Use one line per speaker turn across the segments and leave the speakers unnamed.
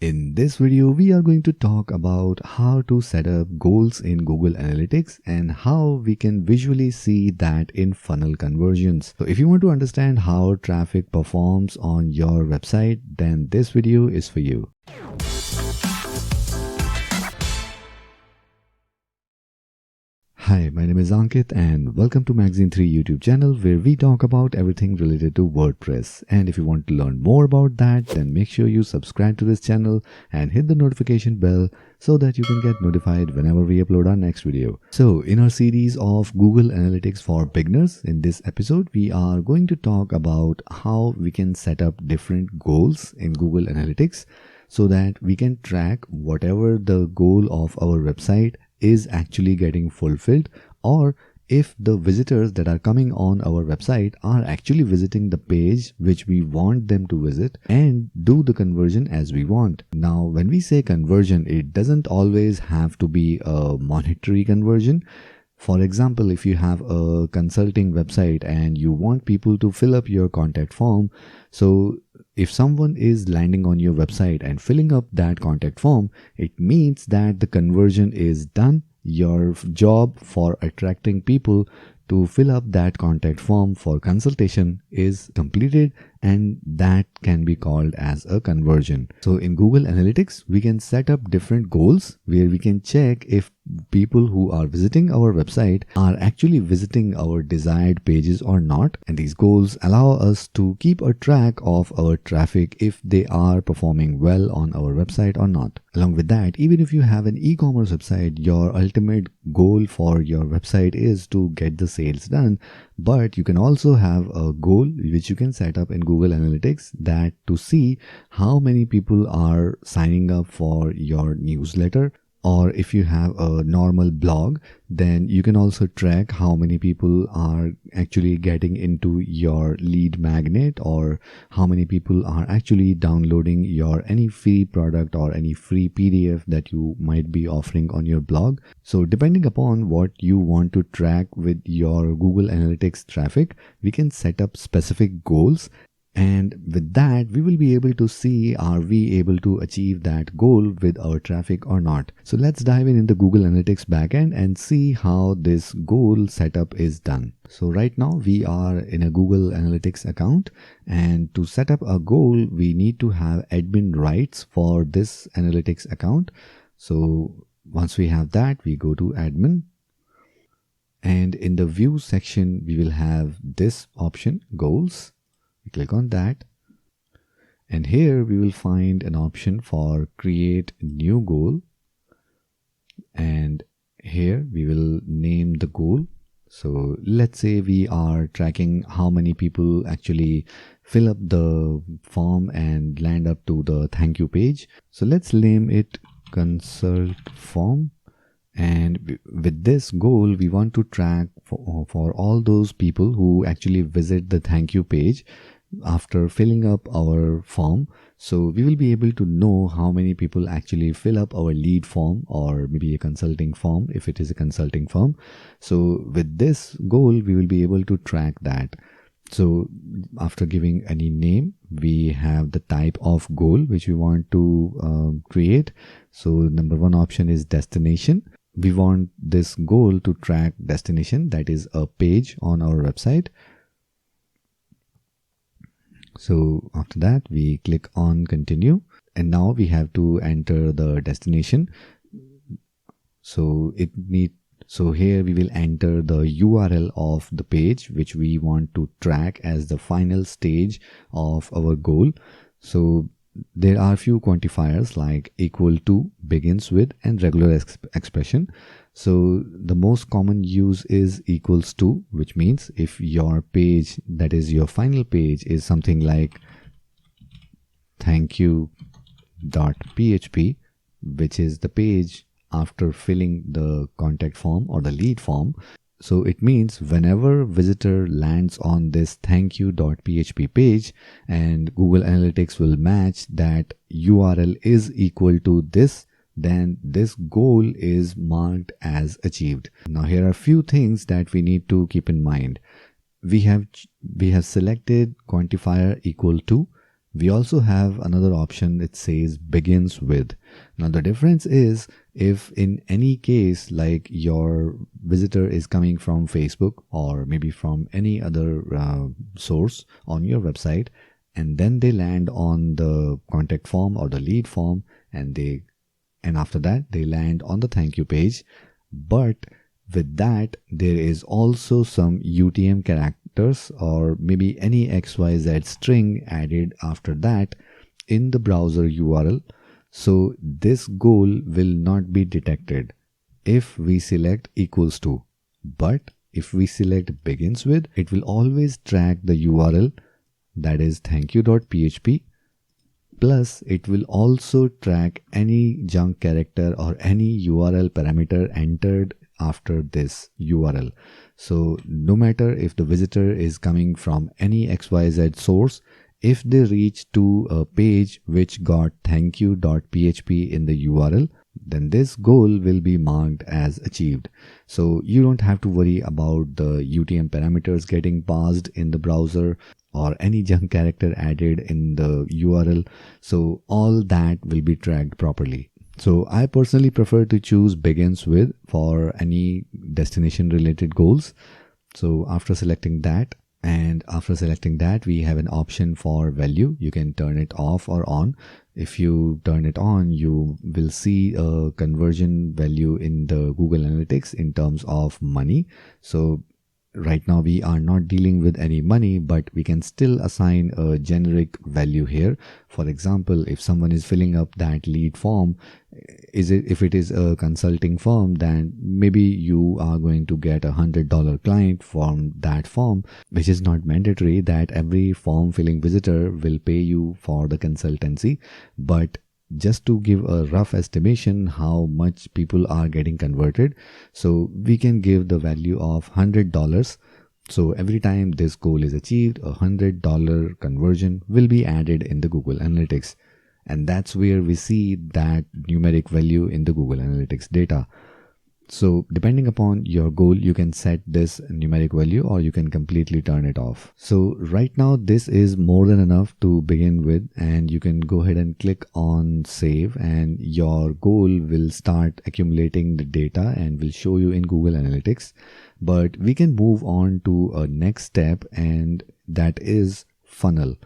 In this video, we are going to talk about how to set up goals in Google Analytics and how we can visually see that in funnel conversions. So if you want to understand how traffic performs on your website, then this video is for you. Hi, my name is Ankit and welcome to Magazine 3 YouTube channel where we talk about everything related to WordPress. And if you want to learn more about that, then make sure you subscribe to this channel and hit the notification bell so that you can get notified whenever we upload our next video. So in our series of Google Analytics for beginners, in this episode, we are going to talk about how we can set up different goals in Google Analytics so that we can track whatever the goal of our website is actually getting fulfilled, or if the visitors that are coming on our website are actually visiting the page which we want them to visit and do the conversion as we want. Now, when we say conversion, it doesn't always have to be a monetary conversion. For example, if you have a consulting website and you want people to fill up your contact form, so if someone is landing on your website and filling up that contact form, it means that the conversion is done. Your job for attracting people to fill up that contact form for consultation is completed, and that can be called as a conversion. So in Google Analytics, we can set up different goals where we can check if people who are visiting our website are actually visiting our desired pages or not. And these goals allow us to keep a track of our traffic if they are performing well on our website or not. Along with that, even if you have an e-commerce website, your ultimate goal for your website is to get the sales done. But you can also have a goal which you can set up in Google Analytics that to see how many people are signing up for your newsletter. Or if you have a normal blog, then you can also track how many people are actually getting into your lead magnet, or how many people are actually downloading your any free product or any free PDF that you might be offering on your blog. So depending upon what you want to track with your Google Analytics traffic, we can set up specific goals. And with that, we will be able to see, are we able to achieve that goal with our traffic or not. So let's dive in the Google Analytics backend and see how this goal setup is done. So right now we are in a Google Analytics account, and to set up a goal, we need to have admin rights for this analytics account. So once we have that, we go to admin. And in the view section, we will have this option, goals. We click on that, and here we will find an option for create new goal, and here we will name the goal. So let's say we are tracking how many people actually fill up the form and land up to the thank you page. So let's name it consult form. And with this goal, we want to track for all those people who actually visit the thank you page after filling up our form. So we will be able to know how many people actually fill up our lead form, or maybe a consulting form if it is a consulting form. So with this goal, we will be able to track that. So after giving any name, we have the type of goal which we want to create. So number one option is destination. We want this goal to track destination, that is a page on our website. So after that, we click on continue, and now we have to enter the destination. So here we will enter the URL of the page which we want to track as the final stage of our goal. So there are few quantifiers like equal to, begins with, and regular expression. So the most common use is equals to, which means if your page, that is your final page, is something like thankyou.php, which is the page after filling the contact form or the lead form. So it means whenever visitor lands on this thankyou.php page and Google Analytics will match that URL is equal to this, then this goal is marked as achieved. Now here are a few things that we need to keep in mind. We have selected quantifier equal to, We also have another option that says begins with. Now the difference is, if in any case like your visitor is coming from Facebook or maybe from any other source on your website, and then they land on the contact form or the lead form, and after that they land on the thank you page. But with that, there is also some UTM characters or maybe any XYZ string added after that in the browser URL. So this goal will not be detected if we select equals to. But if we select begins with, it will always track the URL, that is thankyou.php. Plus, it will also track any junk character or any URL parameter entered after this URL. So no matter if the visitor is coming from any XYZ source, if they reach to a page which got thankyou.php in the URL, then this goal will be marked as achieved. So you don't have to worry about the UTM parameters getting passed in the browser or any junk character added in the URL. So all that will be tracked properly. So I personally prefer to choose begins with for any destination related goals. So after selecting that, we have an option for value. You can turn it off or on. If you turn it on, you will see a conversion value in the Google Analytics in terms of money. So right now we are not dealing with any money, but we can still assign a generic value here. For example, if someone is filling up that lead form, if it is a consulting firm, then maybe you are going to get $100 client from that form, which is not mandatory that every form filling visitor will pay you for the consultancy. But just to give a rough estimation how much people are getting converted, so we can give the value of $100. So every time this goal is achieved, $100 conversion will be added in the Google Analytics. And that's where we see that numeric value in the Google Analytics data. So depending upon your goal, you can set this numeric value or you can completely turn it off. So right now this is more than enough to begin with, and you can go ahead and click on save, and your goal will start accumulating the data and will show you in Google Analytics. But we can move on to a next step, and that is funnel.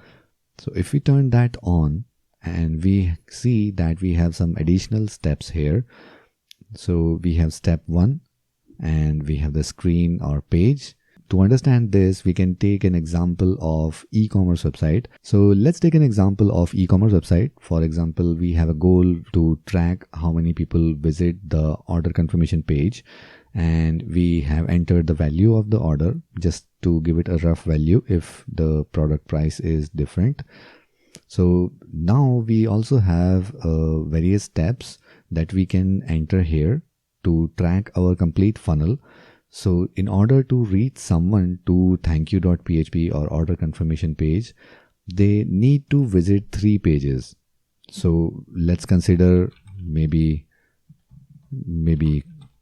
So if we turn that on, and we see that we have some additional steps here. So we have step 1 and we have the screen or page. To understand this, we can take an example of e-commerce website. So let's take an example of e-commerce website. For example, we have a goal to track how many people visit the order confirmation page, and we have entered the value of the order just to give it a rough value if the product price is different. So now we also have various steps that we can enter here to track our complete funnel. So in order to reach someone to thankyou.php or order confirmation page, they need to visit 3 pages. So let's consider maybe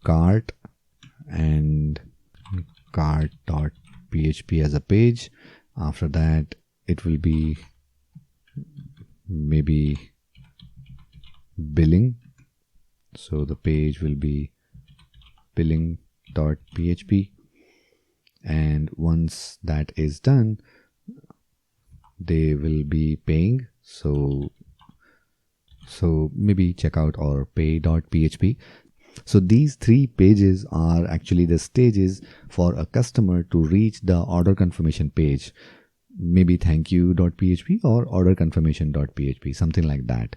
cart and cart.php as a page. After that, it will be maybe billing. So the page will be billing.php, and once that is done, they will be paying. So maybe checkout or pay.php. So these 3 pages are actually the stages for a customer to reach the order confirmation page. Maybe thankyou.php or order confirmation.php, something like that.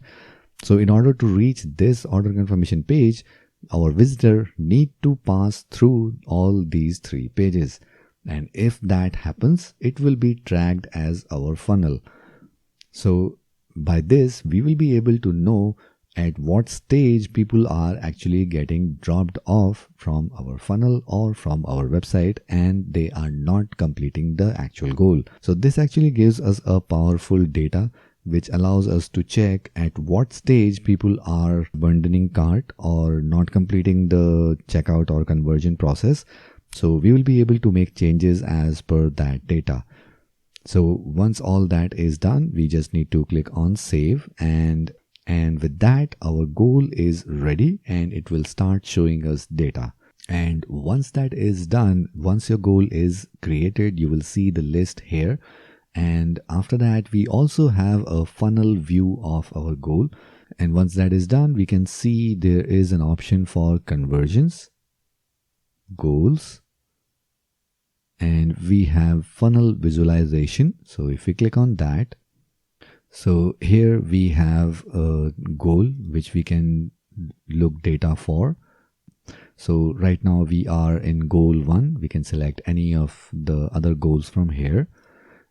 So in order to reach this order confirmation page, our visitor need to pass through all these 3 pages. And if that happens, it will be tracked as our funnel. So by this, we will be able to know at what stage people are actually getting dropped off from our funnel or from our website, and they are not completing the actual goal. So this actually gives us a powerful data which allows us to check at what stage people are abandoning cart or not completing the checkout or conversion process. So we will be able to make changes as per that data. So once all that is done, we just need to click on save, and with that our goal is ready and it will start showing us data. And once that is done, once your goal is created, you will see the list here. And after that, we also have a funnel view of our goal. And once that is done, we can see there is an option for conversions, goals, and we have funnel visualization. So if we click on that, so here we have a goal which we can look data for. So right now we are in goal 1. We can select any of the other goals from here.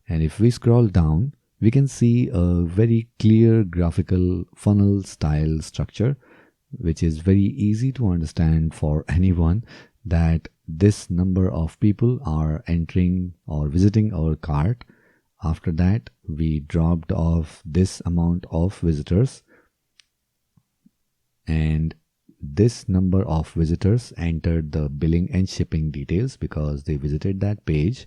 And if we scroll down, we can see a very clear graphical funnel style structure, which is very easy to understand for anyone, that this number of people are entering or visiting our cart. After that, we dropped off this amount of visitors, and this number of visitors entered the billing and shipping details because they visited that page.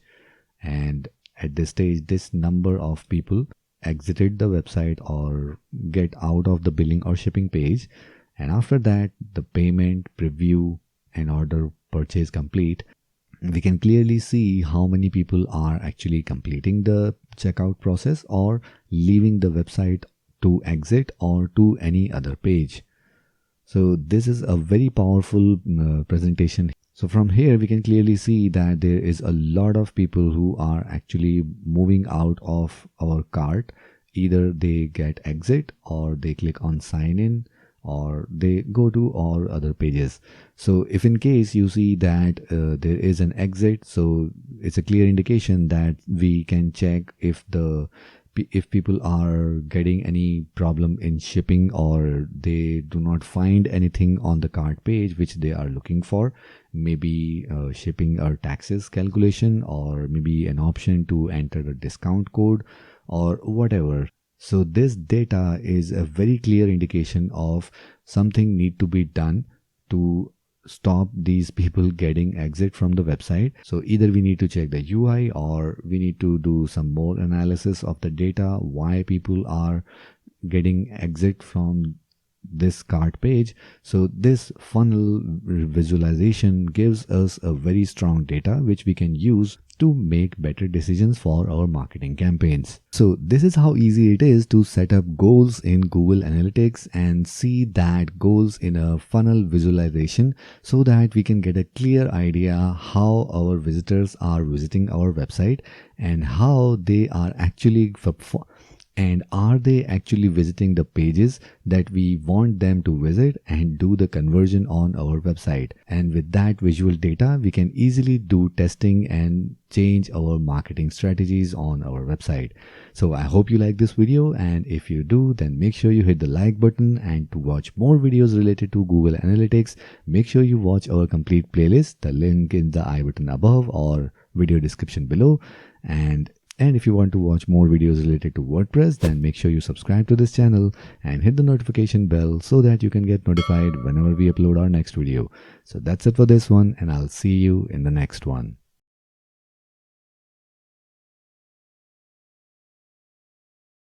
And at this stage, this number of people exited the website or get out of the billing or shipping page. And after that, the payment, preview, and order purchase complete. We can clearly see how many people are actually completing the checkout process or leaving the website to exit or to any other page. So this is a very powerful presentation. So from here, we can clearly see that there is a lot of people who are actually moving out of our cart. Either they get exit, or they click on sign in, or they go to all other pages. So if in case you see that there is an exit, so it's a clear indication that we can check if people are getting any problem in shipping, or they do not find anything on the cart page which they are looking for, maybe shipping or taxes calculation, or maybe an option to enter a discount code or whatever. So this data is a very clear indication of something need to be done to stop these people getting exit from the website. So either we need to check the UI, or we need to do some more analysis of the data, why people are getting exit from this cart page. So this funnel visualization gives us a very strong data which we can use to make better decisions for our marketing campaigns. So this is how easy it is to set up goals in Google Analytics and see that goals in a funnel visualization, so that we can get a clear idea how our visitors are visiting our website and how they are actually are they actually visiting the pages that we want them to visit and do the conversion on our website. And with that visual data, we can easily do testing and change our marketing strategies on our website. So I hope you like this video, and if you do, then make sure you hit the like button. And to watch more videos related to Google Analytics, make sure you watch our complete playlist, the link in the I button above or video description below. And if you want to watch more videos related to WordPress, then make sure you subscribe to this channel and hit the notification bell so that you can get notified whenever we upload our next video. So that's it for this one, and I'll see you in the next one.